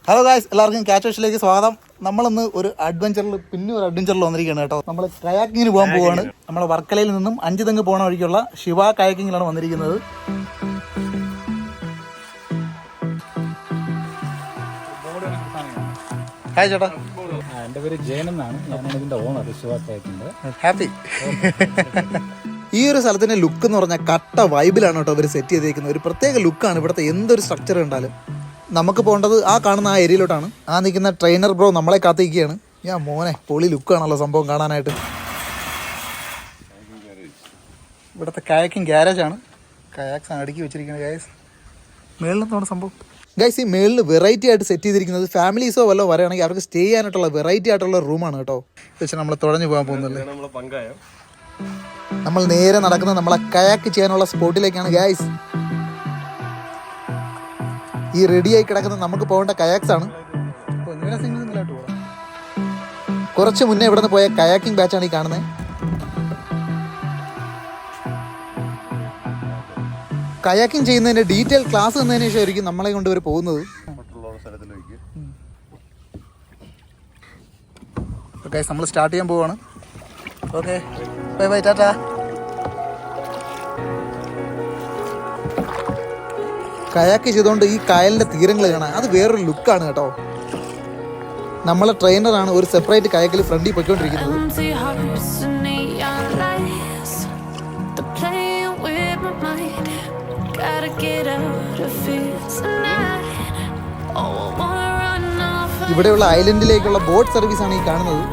Hello guys, എല്ലാവർക്കും catch ഫിഷിലേക്ക് സ്വാഗതം. നമ്മളിന്ന് ഒരു അഡ്വഞ്ചറിൽ വന്നിരിക്കുകയാണ് കേട്ടോ. നമ്മൾ കയാക്കിങ്ങിന് പോകാൻ പോവുകയാണ്. നമ്മൾ വർക്കലയിൽ നിന്നും 5 തെങ്ങ് പോകണ വഴിക്കുള്ള ശിവ കയാക്കിങ്ങിലാണ് വന്നിരിക്കുന്നത്. ഹായ് ചേട്ടാ. എൻ്റെ പേര് ജയൻ എന്നാണ്. ഞാനാണ് ഇതിൻ്റെ ഓണർ, ശിവ കയാക്കിൻ്റെ. ഹാപ്പി. ഈ ഒരു സ്ഥലത്തിന്റെ ലുക്ക് എന്ന് പറഞ്ഞാൽ കട്ട വൈബിലാണ് കേട്ടോ ഇവർ സെറ്റ് ചെയ്തേക്കുന്നത്. ഒരു പ്രത്യേക ലുക്കാണ് ഇവിടുത്തെ എന്തൊരു സ്ട്രക്ചർ കണ്ടാലും. നമുക്ക് പോകേണ്ടത് ആ കാണുന്ന ആ ഏരിയയിലോട്ടാണ്. ആ നിൽക്കുന്ന ട്രെയിനർ ബ്രോ നമ്മളെ കാത്തിരിക്കുകയാണ്. ഞാൻ മോനെ പൊളി ലുക്കാണല്ലോ സംഭവം കാണാനായിട്ട്. ഇവിടുത്തെ കയാക്കിങ് ഗ്യാരേജാണ്. കയാക്സ് ആണ് അടുക്കി വെച്ചിരിക്കുന്നത് ഗൈസ്. മേളിൽ എന്താണ് സംഭവം ഗൈസ്? ഈ മേളിൽ വെറൈറ്റി ആയിട്ട് സെറ്റ് ചെയ്തിരിക്കുന്നത് ഫാമിലീസോ വല്ലോ വരികയാണെങ്കിൽ അവർക്ക് സ്റ്റേ ചെയ്യാനായിട്ടുള്ള വെറൈറ്റി ആയിട്ടുള്ള റൂമാണ് കേട്ടോ. വെച്ചാൽ നമ്മൾ തുഴഞ്ഞു പോകാൻ പോകുന്നല്ലേ. നമ്മൾ നേരെ നടക്കുന്നത് നമ്മളെ കയാക്ക് ചെയ്യാനുള്ള സ്പോട്ടിലേക്കാണ് ഗൈസ്. ഈ റെഡിയായി കിടക്കുന്നത് നമുക്ക് പോകേണ്ട കയാക്സ് ആണ്. കുറച്ച് മുന്നേ ഇവിടെ നിന്ന് പോയ കയാക്കിംഗ് ബാച്ചാണ് ഈ കാണുന്നത്. കയാക്കിംഗ് ചെയ്യുന്നതിന്റെ ഡീറ്റെയിൽ ക്ലാസ് തന്നതിന് ശേഷമായിരിക്കും നമ്മളെ കൊണ്ട് ഇവർ പോകുന്നത്. ഓക്കെ, നമ്മൾ സ്റ്റാർട്ട് ചെയ്യാൻ പോവാണ്. Okay, bye bye, Tata. Kayak ചെയ്തുകൊണ്ട് ഈ കായലിൻ്റെ തീരങ്ങൾ കാണാൻ അത് വേറൊരു ലുക്കാണ് കേട്ടോ. നമ്മളെ ട്രെയിനറാണ് ഒരു സെപ്പറേറ്റ് കയാക്കിൽ ഫ്രണ്ടിൽ പൊയ്ക്കൊണ്ടിരിക്കുന്നത്. ഇവിടെയുള്ള ഐലൻഡിലേക്കുള്ള ബോട്ട് സർവീസ് ആണ് ഈ കാണുന്നത്.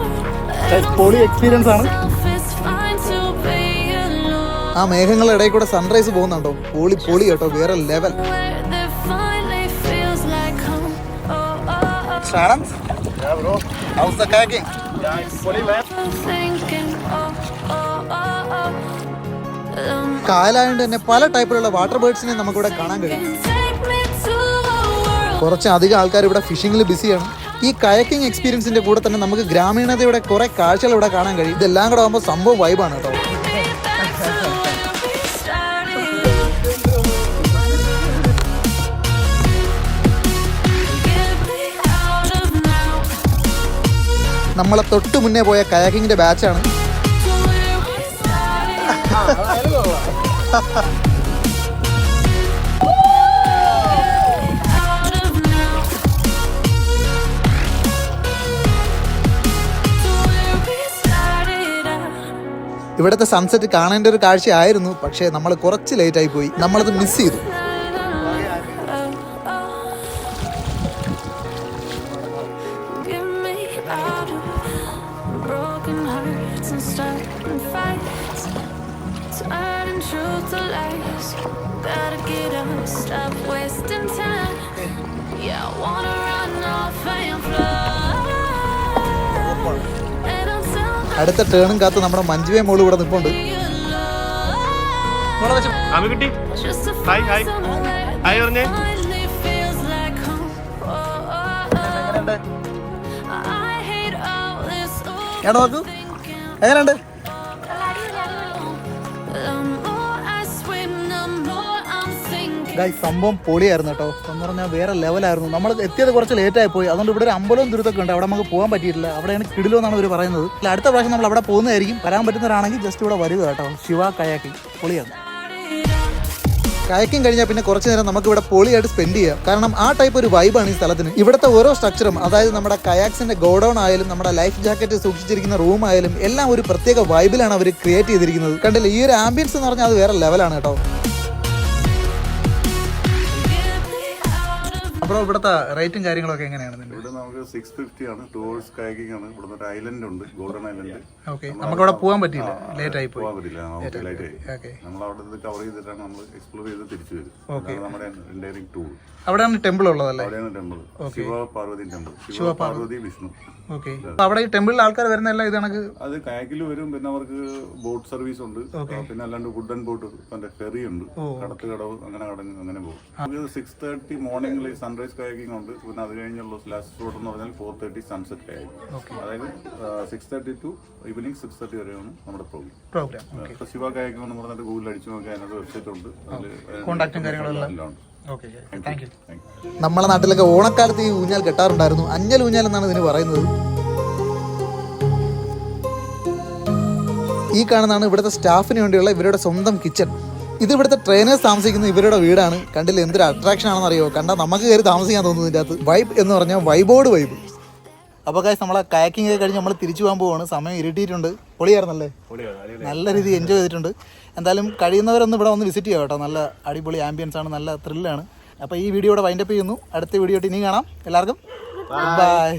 പൊളി എക്സ്പീരിയൻസ് ആണ്. ആ മേഘങ്ങളുടെ ഇടയിൽ കൂടെ സൺറൈസ് പോകുന്നുണ്ടോ? പൊളി പൊളി കേട്ടോ, വേറെ ലെവൽ. കായലായതുകൊണ്ട് തന്നെ പല ടൈപ്പിലുള്ള വാട്ടർ ബേർഡ്സിനെ നമുക്കിവിടെ കാണാൻ കഴിയും. കുറച്ചധികം ആൾക്കാർ ഇവിടെ ഫിഷിങ്ങിൽ ബിസിയാണ്. ഈ കയാക്കിംഗ് എക്സ്പീരിയൻസിന്റെ കൂടെ തന്നെ നമുക്ക് ഗ്രാമീണതയുടെ കുറെ കാഴ്ചകൾ ഇവിടെ കാണാൻ കഴിയും. ഇതെല്ലാം കൂടെ ആകുമ്പോൾ സംഭവം വൈബാണ് കേട്ടോ. നമ്മളെ തൊട്ട് മുന്നേ പോയ കയാക്കിങ്ങിന്റെ ബാച്ചാണ്. ഇവിടുത്തെ സൺസെറ്റ് കാണേണ്ട ഒരു കാഴ്ചയായിരുന്നു, പക്ഷേ നമ്മൾ കുറച്ച് ലേറ്റായി പോയി. നമ്മളത് മിസ് ചെയ്തു. അടുത്ത ടേണും കാത്ത് നമ്മുടെ മഞ്ജുവേ മോള് ഇവിടെ നിൽപ്പുണ്ട്. നോക്കൂ എങ്ങനെയുണ്ട്? സംഭവം പൊളിയായിരുന്നു കേട്ടോ. എന്ന് പറഞ്ഞാൽ വേറെ ലെവലായിരുന്നു. നമ്മൾ എത്തിയത് കുറച്ച് ലേറ്റായി പോയി. അതുകൊണ്ട് ഇവിടെ ഒരു അമ്പലവും ദുരിതമൊക്കെ ഉണ്ട്. അവിടെ നമുക്ക് പോകാൻ പറ്റിയിട്ടില്ല. അവിടെയാണ് കിടിലോ എന്നാണ് ഇവർ പറയുന്നത്. അടുത്ത പ്രാവശ്യം നമ്മൾ അവിടെ പോകുന്നതായിരിക്കും. വരാൻ പറ്റുന്നവരാണെങ്കിൽ ജസ്റ്റ് ഇവിടെ വരിക കേട്ടോ. ശിവ കയാക്കിംഗ് പൊളിയാണ്. കയാക്കിംഗ് കഴിഞ്ഞാൽ പിന്നെ കുറച്ച് നേരം നമുക്ക് ഇവിടെ പൊളിയായിട്ട് സ്പെൻഡ് ചെയ്യാം. കാരണം ആ ടൈപ്പ് ഒരു വൈബാണ് ഈ സ്ഥലത്തിന്. ഇവിടുത്തെ ഓരോ സ്ട്രക്ചറും, അതായത് നമ്മുടെ കയാക്സിന്റെ ഗോഡൌൺ ആയാലും നമ്മുടെ ലൈഫ് ജാക്കറ്റ് സൂക്ഷിച്ചിരിക്കുന്ന റൂം ആയാലും എല്ലാം ഒരു പ്രത്യേക വൈബിലാണ് അവർ ക്രിയേറ്റ് ചെയ്തിരിക്കുന്നത്. കണ്ടില്ല, ഈ ഒരു ആംബിയൻസ് എന്ന് പറഞ്ഞാൽ അത് വേറെ ലെവലാണ് കേട്ടോ. അപ്പോൾ ഇവിടുത്തെ റേറ്റും കാര്യങ്ങളൊക്കെ എങ്ങനെയാണ്? ഇവിടെ നമുക്ക് 650 ആണ്. ടൂറിസ്റ്റ് കയാക്കിംഗ് ആണ്. ഇവിടെ ഒരു ഐലൻഡ് ഉണ്ട്, ഗോൾഡൻ ഐലൻഡ്. ഓക്കെ, നമുക്ക് അവിടെ പോകാൻ പറ്റില്ല, ലേറ്റ് ആയി പോയി. പോകാൻ പറ്റില്ല, ലേറ്റ് ആയി. നമ്മൾ അവിടെ കവർ ചെയ്തിട്ടാണ് നമ്മൾ എക്സ്പ്ലോർ ചെയ്ത് തിരിച്ചു വരും. നമ്മുടെ ഇൻഡയറക്റ്റ് ടൂർ. അവിടെയാണ് ടെമ്പിൾ ഉള്ളതല്ലേ? അവിടെയാണ് temple, Shiva Parvati temple. Shiva Parvati Vishnu. Okay, അവിടെ ഈ ടെമ്പിളിൽ ആൾക്കാർ വരുന്നല്ല ഇത് കണക്ക്? അത് കയാക്കിൽ വരും. പിന്നെ അവർക്ക് ബോട്ട് സർവീസ് ഉണ്ട്. പിന്നെ അല്ലാണ്ട് വുഡൻ ബോട്ട്, പിന്നെ ഫെറി ഉണ്ട്, കടത്ത് കടവ്, അങ്ങനെ പോകും. 6:30 മോർണിംഗിൽ സൺറൈസ് കയാക്കിംഗ് ഉണ്ട്. പിന്നെ അത് കഴിഞ്ഞുള്ള ലാസ്റ്റ് സ്പോട്ട് എന്ന് പറഞ്ഞാൽ 4:30 സൺസെറ്റ് കയാക്കിംഗ്. അതായത് 6:30 ടു ഈവനിങ് 6:30 വരെയാണ് നമ്മുടെ പ്രോഗ്രാം. ശിവ കയാക്കിംഗ് എന്ന് പറഞ്ഞിട്ട് ഗൂഗിളിൽ അടിച്ചു നോക്കി അതിനകത്ത് വെബ്സൈറ്റ് ഉണ്ട്. കോൺടാക്റ്റും കാര്യങ്ങളെല്ലാം ഓക്കെ താങ്ക് യു. നമ്മളെ നാട്ടിലൊക്കെ ഓണക്കാലത്ത് ഈ ഊഞ്ഞാൽ കെട്ടാറുണ്ടായിരുന്നു. അഞ്ഞൽ ഊഞ്ഞാൽ എന്നാണ് ഇതിന് പറയുന്നത്. ഈ കാണുന്നതാണ് ഇവിടുത്തെ സ്റ്റാഫിന് വേണ്ടിയുള്ള ഇവരുടെ സ്വന്തം കിച്ചൺ. ഇത് ഇവിടുത്തെ ട്രെയിനേഴ്സ് താമസിക്കുന്ന ഇവരുടെ വീടാണ്. കണ്ടില്ല എന്തൊരു അട്രാക്ഷൻ ആണെന്ന് അറിയോ? കണ്ടാൽ നമുക്ക് കയറി താമസിക്കാൻ തോന്നുന്നു. ഇതിൻ്റെ അകത്ത് വൈബ് എന്ന് പറഞ്ഞാൽ വൈബോട് വൈബ്. അപ്പോൾ ഗൈസ് നമ്മളെ കയാക്കിംഗ് ഒക്കെ കഴിഞ്ഞ് നമ്മൾ തിരിച്ചു പോകാൻ പോവാണ്. സമയം ഇരുട്ടിയിട്ടുണ്ട്. പൊളിയായിരുന്നല്ലേ? നല്ല രീതിയിൽ എൻജോയ് ചെയ്തിട്ടുണ്ട്. എന്തായാലും കഴിയുന്നവരൊന്ന് ഇവിടെ വന്ന് വിസിറ്റ് ചെയ്യാം കേട്ടോ. നല്ല അടിപൊളി ആംബിയൻസ് ആണ്, നല്ല ത്രില്ലാണ്. അപ്പോൾ ഈ വീഡിയോ ഇവിടെ വൈൻഡപ്പ് ചെയ്യുന്നു. അടുത്ത വീഡിയോ ആയിട്ട് ഇനി കാണാം. എല്ലാവർക്കും ബൈ.